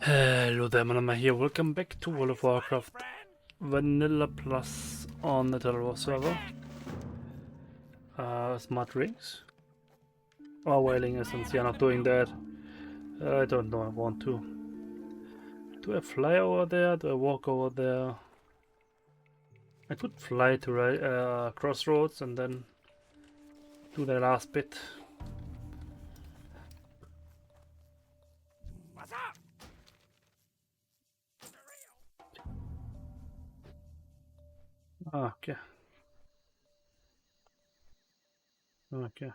Hello there, man. Here. Welcome back to World of Warcraft Vanilla Plus on the Turtel server. Smart rings. Oh, whaling essence. Yeah, not doing that. I don't know. I want to. Do I fly over there? Do I walk over there? I could fly to Crossroads and then do the last bit. What's up? Okay. Okay.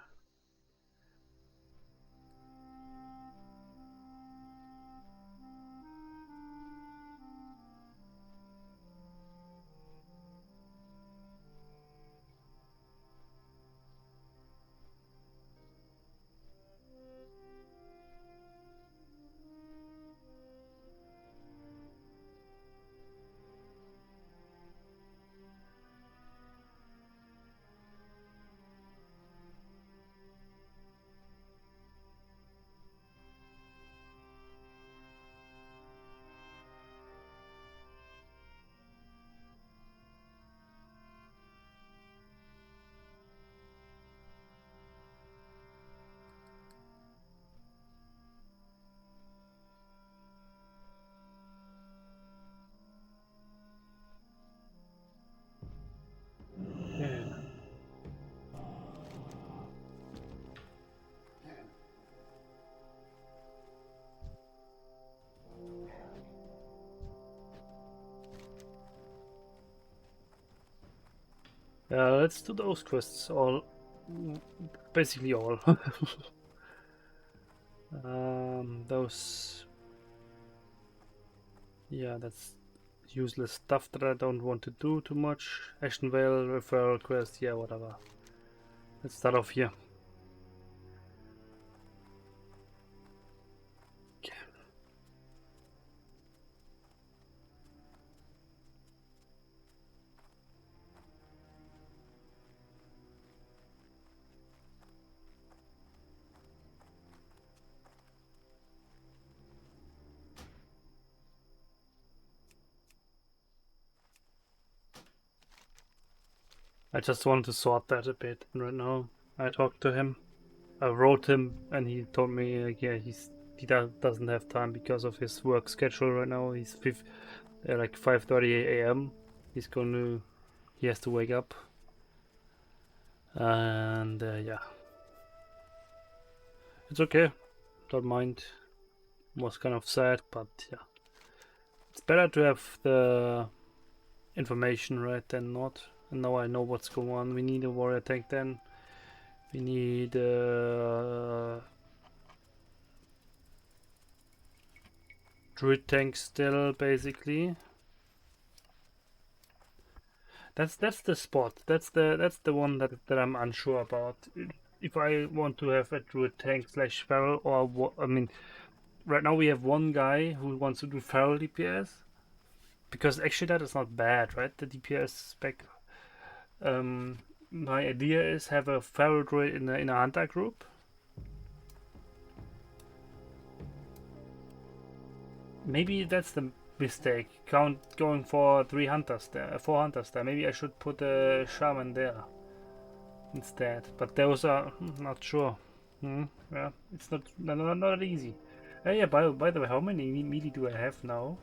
Yeah. Let's do those quests. All, basically all. Those. Yeah, that's useless stuff that I don't want to do too much. Action Veil, referral quest, yeah, whatever. Let's start off here. Okay. I just want to sort that a bit right now. I talked to him. I wrote him and he told me like, yeah, doesn't have time because of his work schedule right now. He's like 5:30 a.m. He has to wake up. And yeah. It's okay. Don't mind. Was kind of sad, but yeah. It's better to have the information right than not. And now I know what's going on. We need a warrior tank then. We need druid tank still, basically. That's the spot. That's the one that I'm unsure about. If I want to have a druid tank slash feral or what, I mean, right now we have one guy who wants to do feral DPS. Because actually that is not bad, right? The DPS spec. My idea is have a feral druid in a hunter group. Maybe that's the mistake. Going for 4 hunters there. Maybe I should put a shaman there instead. But those are not sure. Yeah, it's not easy. Yeah. By the way, how many melee do I have now?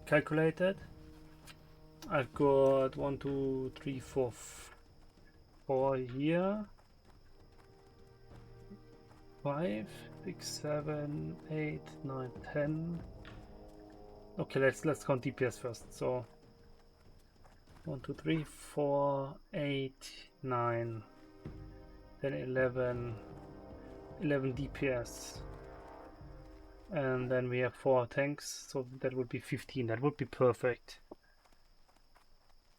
Calculated. I've got 1, 2, 3, 4, 4 here. 5, 6, 7, 8, 9, 10. Okay, let's count DPS first. So 1, 2, 3, 4, 8, 9, then 11 DPS. And then we have 4 tanks, so that would be 15. That would be perfect.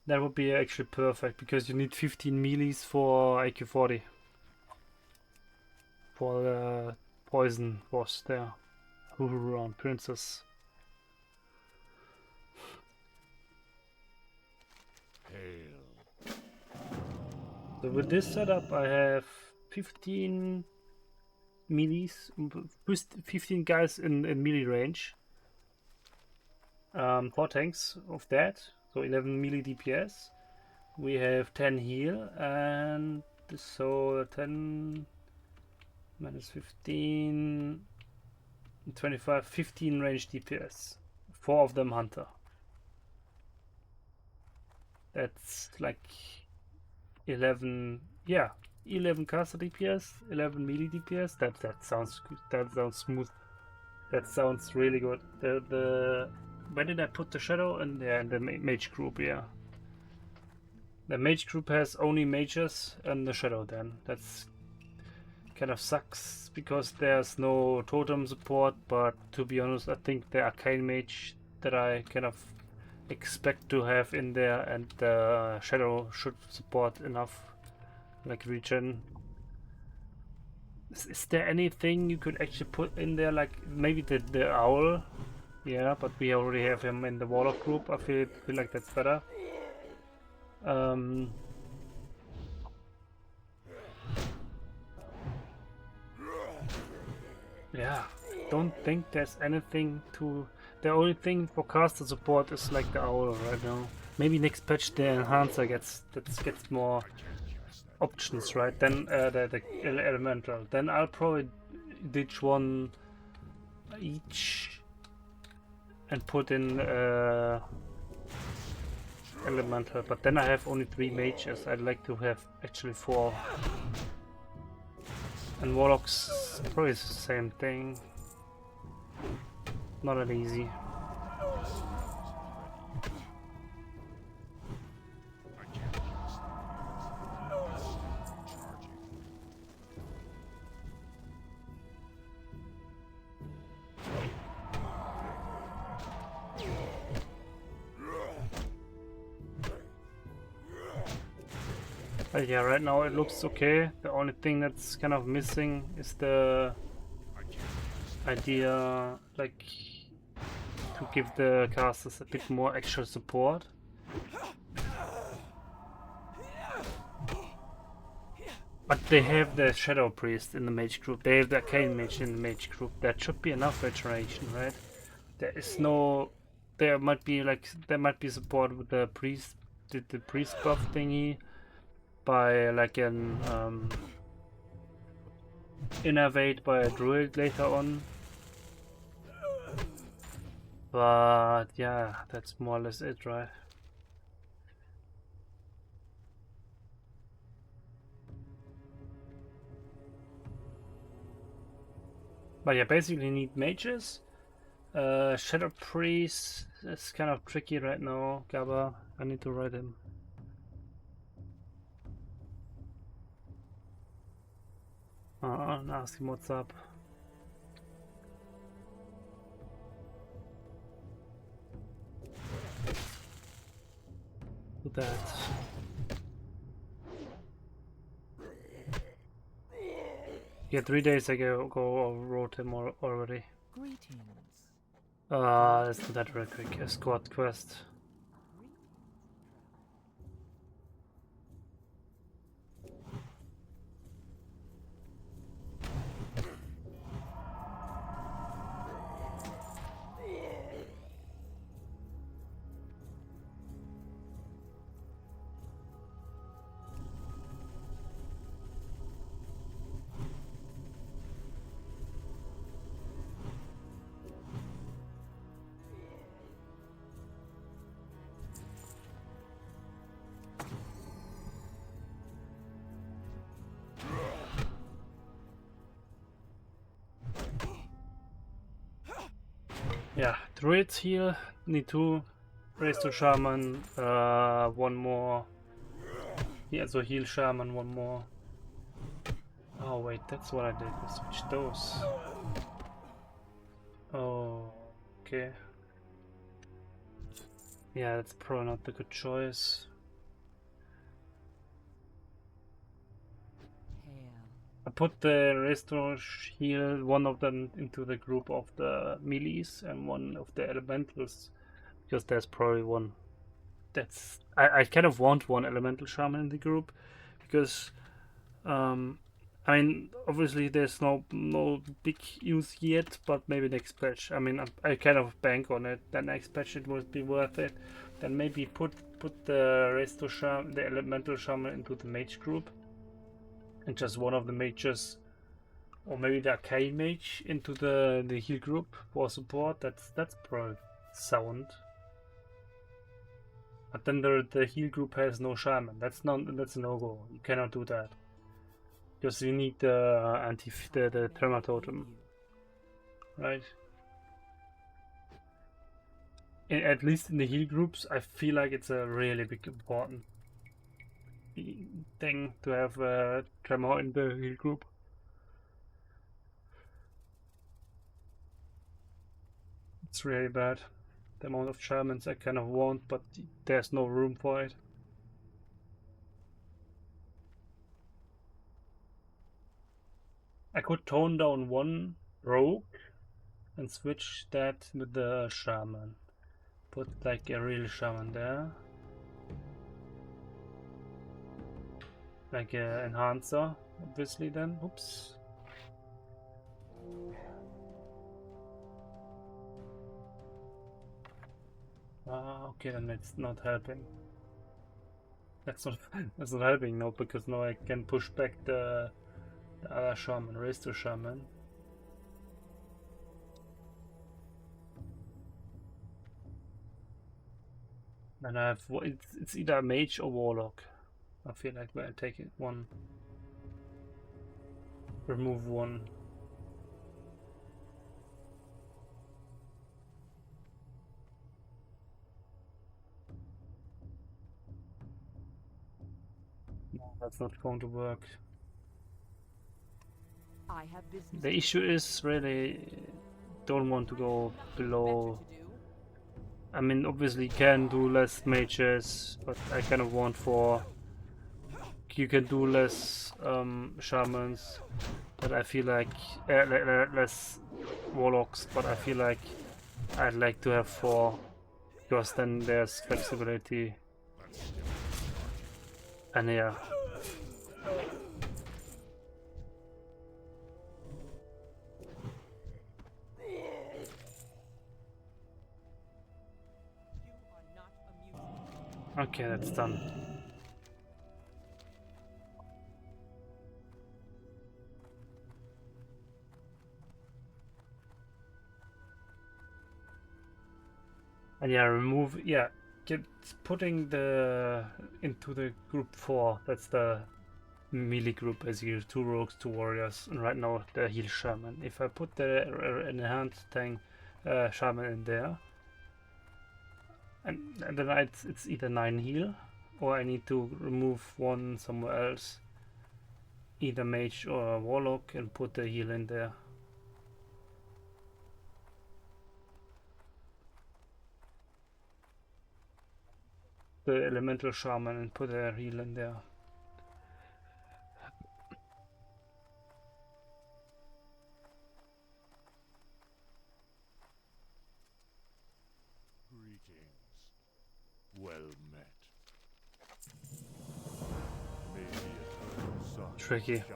That would be actually perfect because you need 15 melees for IQ 40. For the poison boss there. Huron Princess. So with this setup I have 15 melees, 15 guys in melee range. 4 tanks of that, so 11 melee DPS. We have 10 heal, and so 10 minus 15, 25, 15 range DPS. 4 of them hunter. That's like 11, yeah, 11 caster DPS, 11 melee DPS. That sounds good. That sounds smooth. That sounds really good. The where did I put the shadow? In there, in the mage group, yeah. The mage group has only mages and the shadow then. That's kind of sucks because there's no totem support, but to be honest, I think the arcane mage that I kind of expect to have in there and the shadow should support enough, like regen. Is there anything you could actually put in there, like maybe the owl? Yeah, but we already have him in the warlock group. I feel like that's better. Yeah, don't think there's anything to... The only thing for caster support is like the owl right now. Maybe next patch the enhancer gets more options, right? Then the elemental. Then I'll probably ditch one each and put in elemental. But then I have only 3 mages. I'd like to have actually 4. And warlocks probably the same thing. Not that easy. But yeah, right now it looks okay. The only thing that's kind of missing is the idea, like, to give the casters a bit more extra support. But they have the Shadow Priest in the mage group. They have the Arcane Mage in the mage group. That should be enough regeneration, right? There is no... There might be support with the priest, the priest buff thingy, by like an innervate by a druid later on. But yeah, that's more or less it, right? But yeah, basically need mages. Shadow Priest is kind of tricky right now. Gabba, I need to write him. And ask him what's up. Do that. Yeah, 3 days ago I wrote him already. Greetings. Let's do that real quick. A squad quest. Yeah, druids heal, need 2. Raise to shaman, 1 more. Yeah, so heal shaman, 1 more. Oh wait, that's what I did, I switched those. Oh, okay. Yeah, that's probably not the good choice. I put the restore heal, 1 of them into the group of the melees and 1 of the elementals, because there's probably 1 that's... I kind of want 1 elemental shaman in the group, because I mean, obviously there's no big use yet, but maybe next patch. I mean, I kind of bank on it. The next patch it would be worth it. Then maybe put the Resto Shaman, the Elemental Shaman into the mage group, and just one of the mages, or maybe the Arcane Mage into the heal group for support. That's probably sound. But then the heal group has no shaman. That's a no-go. You cannot do that. Because you need the Tremor Totem. Right? At least in the heal groups, I feel like it's a really big important thing to have Tremor in the heal group. It's really bad. The amount of shamans I kind of want, but there's no room for it. I could tone down one rogue and switch that with the shaman. Put like a real shaman there. Like an enhancer, obviously then. Oops. Ah, okay, then it's not helping. That's not that's not helping now, because now I can push back the other shaman, raise the shaman. And I have it's either mage or warlock. I feel like I'll take it one. Remove one. No, that's not going to work. I have business. The issue is really don't want to go below. I mean, obviously can do less mages, but I kind of want for you can do less shamans, but I feel like less warlocks, but I feel like I'd like to have 4, because then there's flexibility. And yeah. Okay, that's done. And yeah, remove, yeah, putting the into the group 4. That's the melee group, as you 2 rogues, 2 warriors, and right now the heal shaman. If I put the enhanced tank shaman in there, and then it's either 9 heal, or I need to remove one somewhere else, either mage or warlock, and put the heal in there. The elemental shaman and put a heal in there. Greetings. Well met. May the eternal sun Tricky. shine.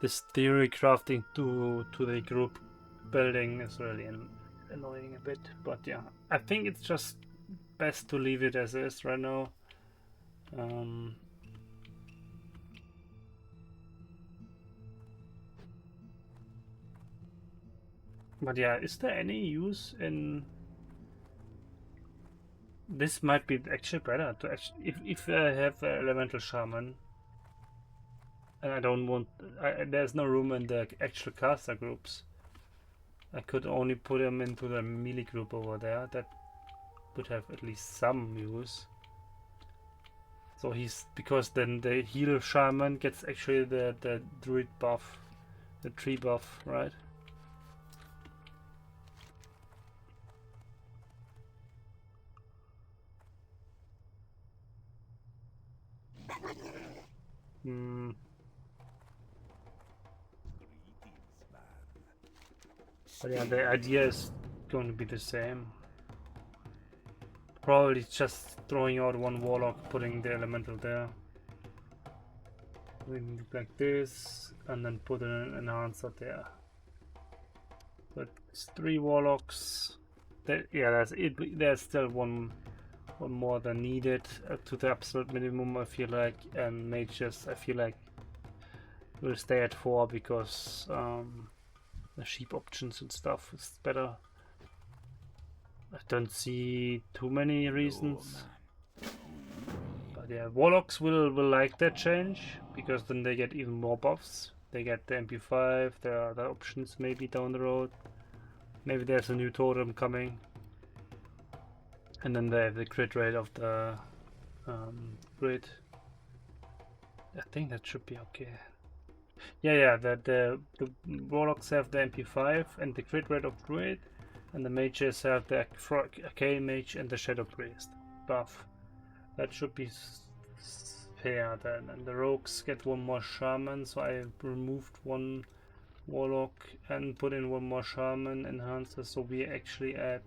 This theory crafting to the group building is really annoying a bit, but yeah, I think it's just best to leave it as is right now. But yeah, is there any use in this? Might be actually better to actually, if I have an elemental shaman and I don't want, there's no room in the actual caster groups. I could only put him into the melee group over there. That would have at least some use. So he's, because then the heal shaman gets actually the druid buff, the tree buff, right? Hmm. But yeah, the idea is going to be the same. probably just throwing out one warlock, putting the elemental there. We do like this, and then put an enhancer there. But it's 3 warlocks. Yeah, that's it. There's still one more than needed to the absolute minimum, I feel like, and mages I feel like will stay at 4 because the sheep options and stuff is better. I don't see too many reasons, but yeah, warlocks will like that change because then they get even more buffs. They get the MP5, there are other options maybe down the road. Maybe there's a new totem coming. And then they have the crit rate of the grid. I think that should be okay. Yeah, the warlocks have the MP5 and the crit rate of druid, and the mages have the arcane mage and the shadow priest buff. That should be fair then. And the rogues get 1 more shaman, so I removed 1 warlock and put in 1 more shaman enhancer, so we actually at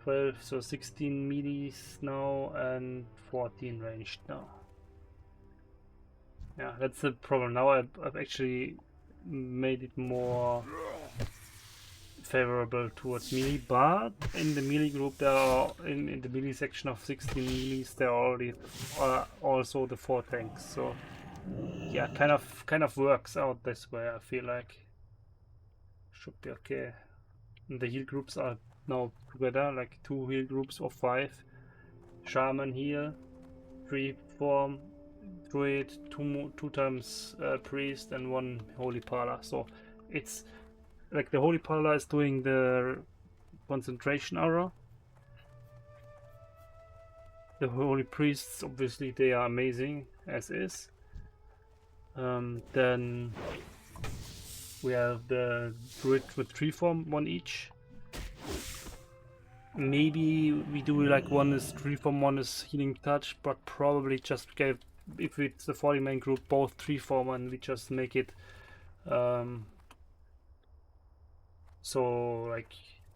12, so 16 melees now and 14 ranged now. Yeah, that's the problem. Now I've actually made it more favorable towards melee, but in the melee group there are, in the melee section of 16 melees, there are already also the 4 tanks, so yeah, kind of works out this way, I feel like. Should be okay. And the heal groups are now together, like 2 heal groups of 5. Shaman heal, 3 form, druid, 2 times priest, and 1 holy parlor. So it's like the holy parlor is doing the concentration aura. The holy priests, obviously, they are amazing as is. Then we have the druid with 3 form, 1 each. Maybe we do like 1 is 3 form, 1 is healing touch, but probably just get, if it's the 40 man group, both 3 form, and we just make it so like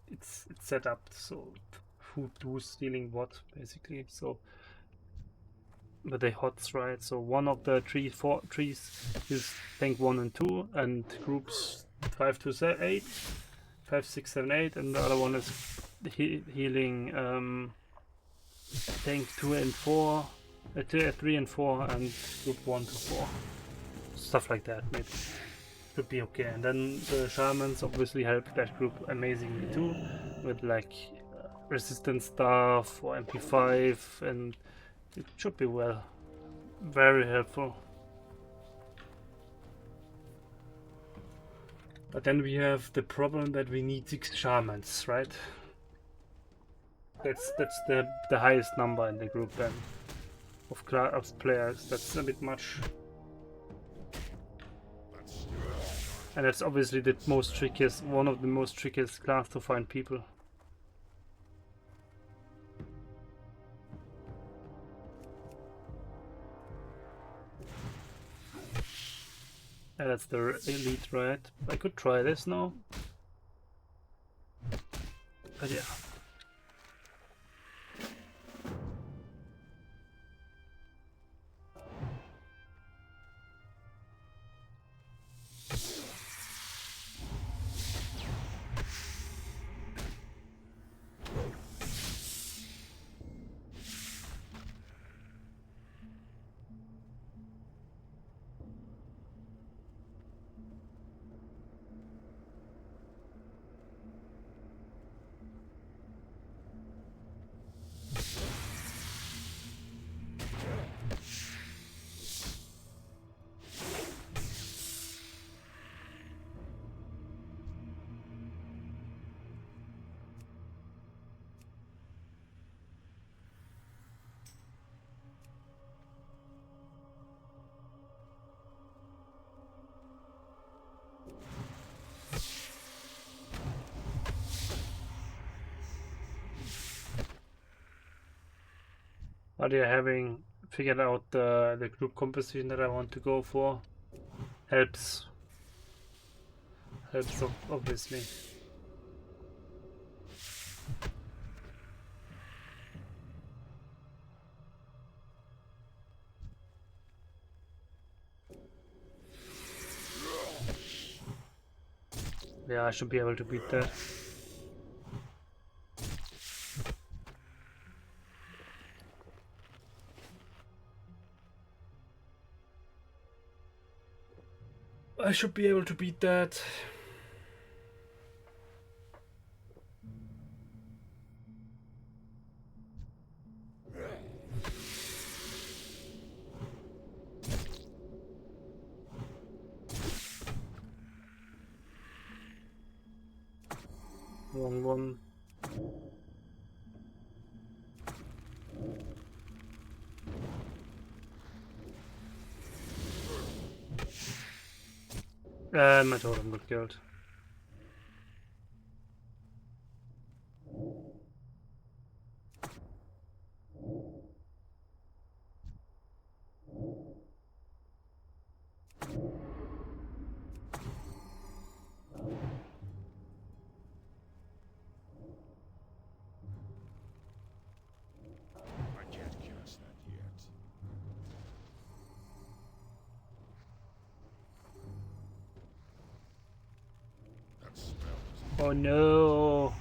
it's set up so who does healing what basically. So but they hots, right? So one of the trees is tank 1 and 2, and groups 5 to 8, 5, 6, 7, 8, and the other one is healing tank 2 and 4, 3 and 4, and group 1 to 4. Stuff like that, maybe. Should be okay. And then the shamans obviously help that group amazingly too, with like resistance stuff or MP5, and it should be well. Very helpful. But then we have the problem that we need 6 shamans, right? That's the highest number in the group then of players. That's a bit much. And that's obviously the most trickiest, one of the most trickiest class to find people. Yeah, that's the elite, right? I could try this now. But yeah. But yeah, having figured out the group composition that I want to go for helps. Helps obviously. Yeah, I should be able to beat that. I should be able to beat that. Wrong one. My totem got killed. I can't cast that yet. That smells. Oh no!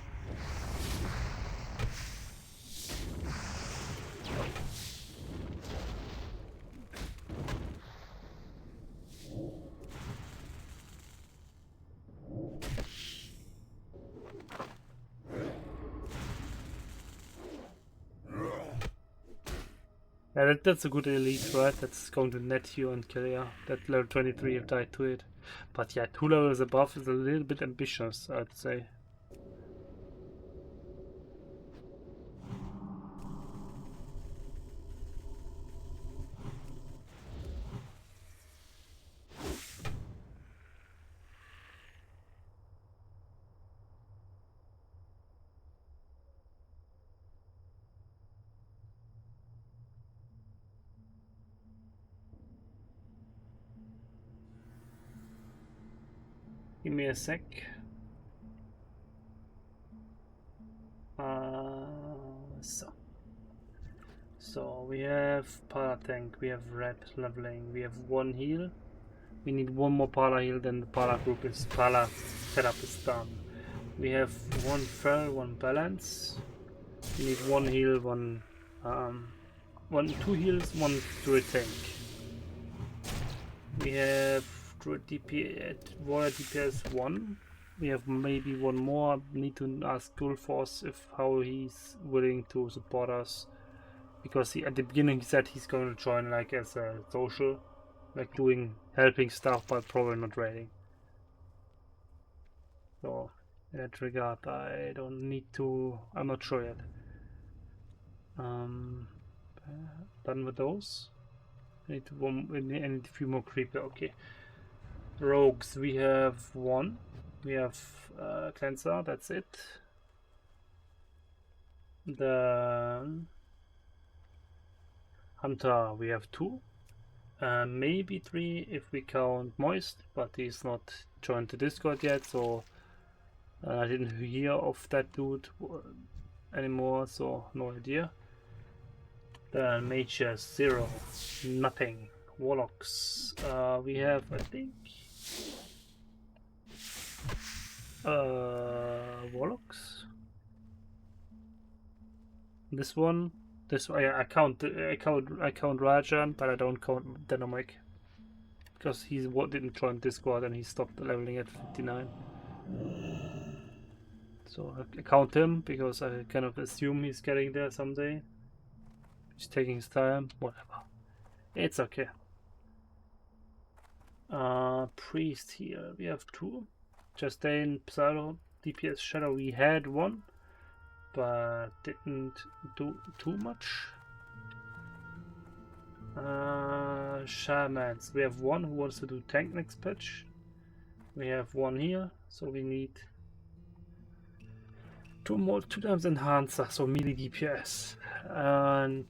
Yeah, that's a good elite, right? That's going to net you and kill you. That level 23 have died to it. But yeah, 2 levels above is a little bit ambitious, I'd say. Give me a sec. So we have Pala tank, we have red leveling, we have 1 heal. We need 1 more Pala heal, then the Pala group is Pala setup is done. We have 1 feral, 1 balance. We need 1 heal, 2 heals, 1 druid tank. We have druid DP at warrior DPS 1. We have maybe 1 more. Need to ask Gulforce if how he's willing to support us, because at the beginning he said he's going to join like as a social, like helping stuff, but probably not raiding. So in that regard, I don't need to. I'm not sure yet. Done with those. I need a few more creeper. Okay. Rogues, we have 1. We have cleanser. That's it. The hunter, we have 2. Maybe 3 if we count Moist, but he's not joined the Discord yet, so I didn't hear of that dude anymore, so no idea. The mages 0, nothing. Warlocks, we have I think Warlocks. This one. Yeah, I count Rajan, but I don't count Dynamic because he didn't join Discord and he stopped leveling at 59. So I count him because I kind of assume he's getting there someday. He's taking his time, whatever. It's okay. Priest here, we have 2. Chastain, Pseudo, DPS Shadow, we had 1, but didn't do too much. Shamans, we have 1 who wants to do tank next patch. We have 1 here, so we need 2 times enhancer, so melee DPS, and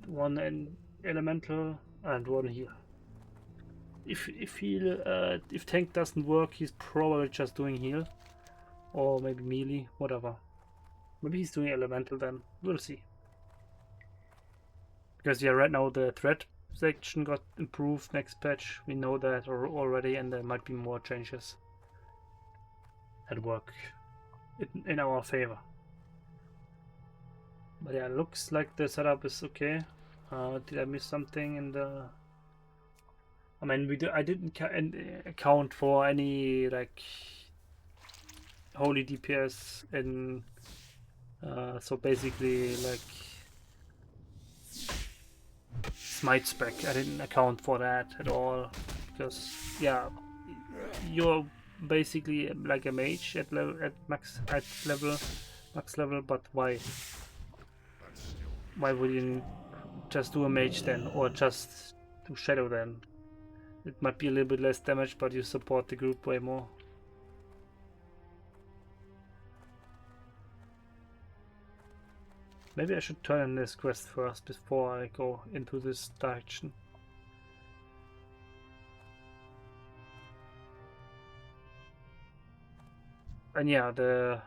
1 elemental and 1 here. If tank doesn't work, he's probably just doing heal, or maybe melee, whatever. Maybe he's doing elemental then. We'll see. Because yeah, right now the threat section got improved next patch. We know that already, and there might be more changes. at work in our favor. But yeah, looks like the setup is okay. Did I miss something in the? I mean, I didn't account for any like holy DPS in. So basically, like smite spec, I didn't account for that at all because yeah, you're basically like a mage at level max level. But why would you just do a mage then, or just do shadow then? It might be a little bit less damage, but you support the group way more. Maybe I should turn in this quest first before I go into this direction. And yeah, the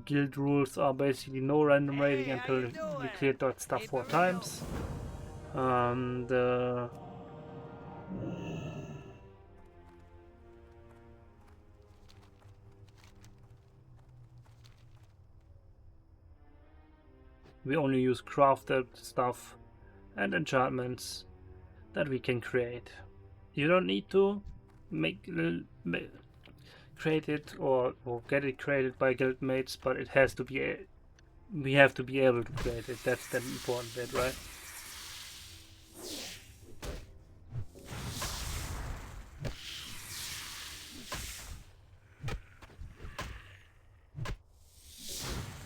guild rules are basically no random raiding until you cleared that stuff 4 times. We only use crafted stuff and enchantments that we can create. You don't need to create it or get it created by guildmates, but it has to be. We have to be able to create it. That's the important bit, right?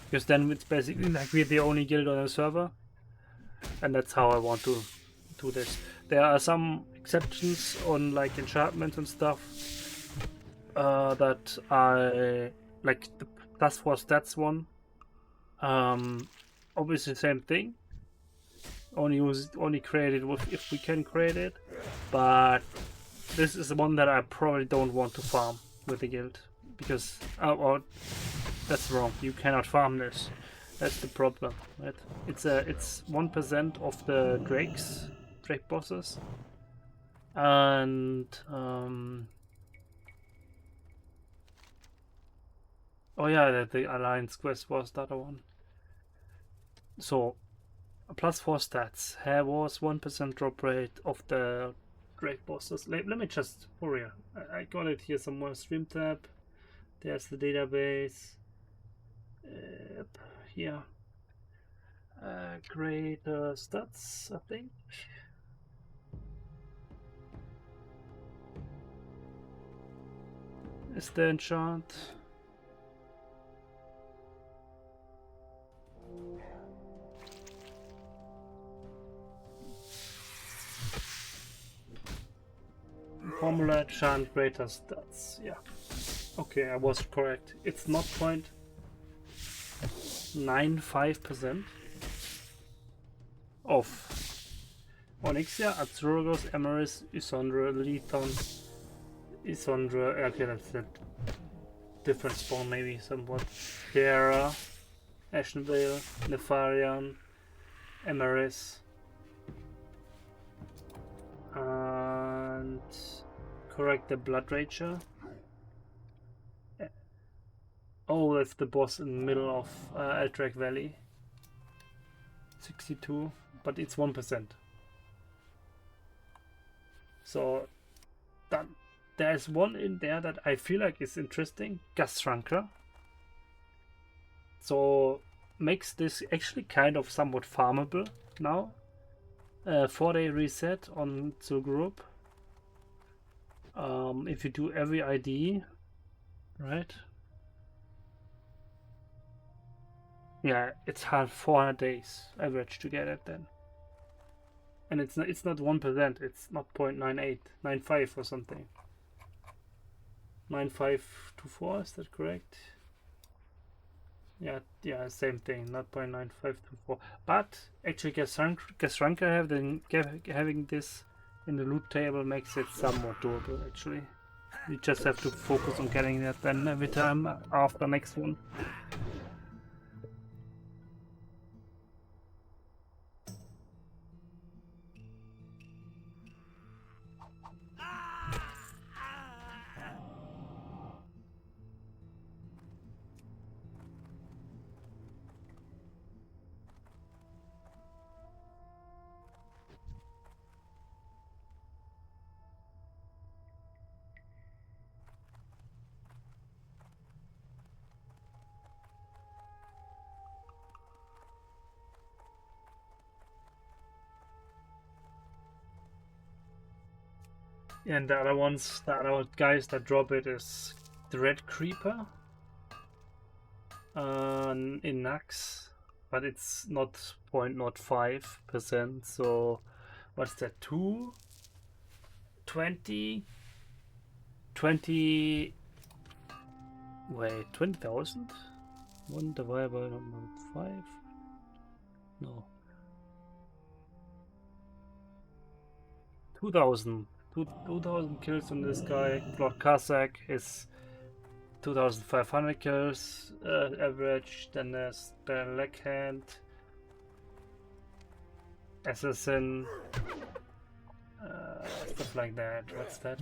Because then it's basically like we're the only guild on the server, and that's how I want to do this. There are some exceptions on like enchantments and stuff that I like the +4 stats one. Obviously same thing. Only create it if we can create it, but this is the one that I probably don't want to farm with the guild because that's wrong. You cannot farm this. That's the problem, right? It's 1% of the drake bosses, and oh yeah, the alliance quest was the other one. So +4 stats. Here was 1% drop rate of the drake bosses. Let me just for real. I got it here somewhere. Stream tab. There's the database. Here. Great stats, I think. Is the enchant? Formula enchant greater stats. Yeah. Okay, I was correct. It's not 0.95% of Onyxia, Azurgos, Emeris, Isondra, Lethon, Isondra. Okay, that's a different spawn, maybe somewhat. Kiara, Ashenvale, Nefarian, Emeris, and correct the Blood Rager. Oh, that's the boss in the middle of Alterac Valley. 62, but it's 1%. So that there's one in there that I feel like is interesting, Gastrunker. So makes this actually kind of somewhat farmable now. 4-day reset on the group. If you do every ID, right? Yeah, it's 400 days average to get it then. And it's not 1%, it's not 0.9895 or something. 9524, is that correct? Yeah, same thing, not 0.9524. But actually Gasranka having this in the loot table makes it somewhat doable actually. You just have to focus on getting that then every time after next one. And the other ones, the other guys that drop it is the Red Creeper in Nax, but it's not 0.05%. So what's that? 2, 20, 20. Wait, 20,000? 1 divided by 5? No. 2,000. 2,000 kills on this guy. Lord Kazakh is 2,500 kills average. Then there's the Leg Hand, Assassin, stuff like that. What's that?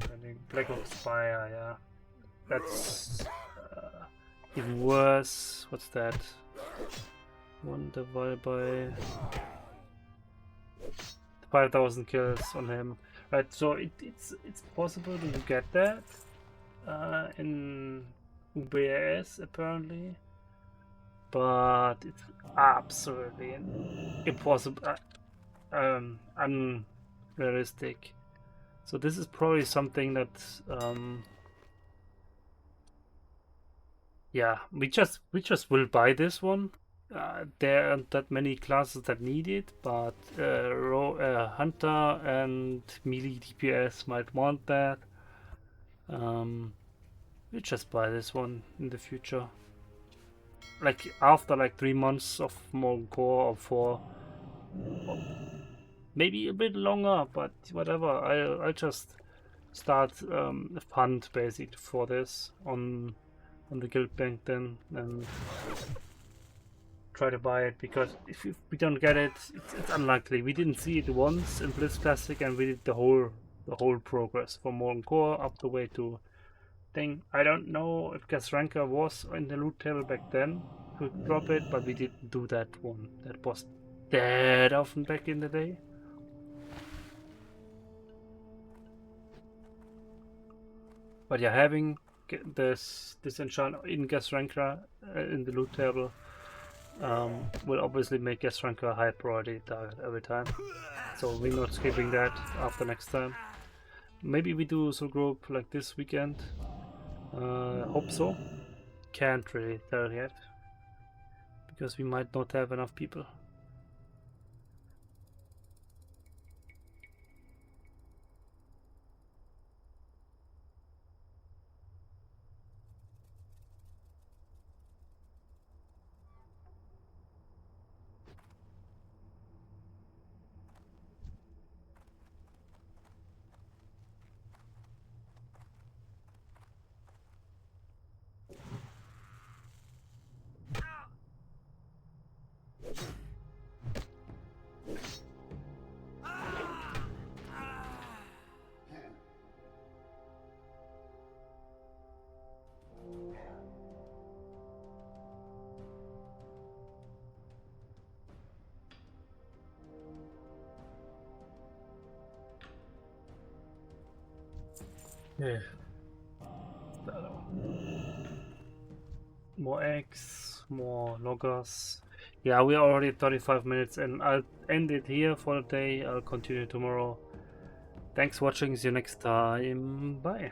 Black Oak Spire, yeah. That's even worse. What's that? 1 divided by 5,000 kills on him. Right, so it's possible to get that in UBS apparently, but it's absolutely impossible, unrealistic. So this is probably something that yeah, we just will buy this one. There aren't that many classes that need it, but Hunter and melee DPS might want that. We just buy this one in the future. Like after like 3 months of more core or 4, maybe a bit longer, but whatever. I'll just start a fund basic for this on the guild bank then and try to buy it, because if we don't get it, it's unlikely. We didn't see it once in Blitz Classic, and we did the whole progress from Morgan Core up the way to thing. I don't know if Gasranka was in the loot table back then to drop it, but we didn't do that one. That was that often back in the day. But yeah, having this enchant in Gasranka in the loot table will obviously make Gasranka a high priority target every time. So we're not skipping that after next time. Maybe we do some group like this weekend. Hope so. Can't really tell yet, because we might not have enough people. Yeah. More eggs, more loggers. Yeah, we're already 35 minutes, and I'll end it here for the day. I'll continue tomorrow. Thanks for watching. See you next time. Bye.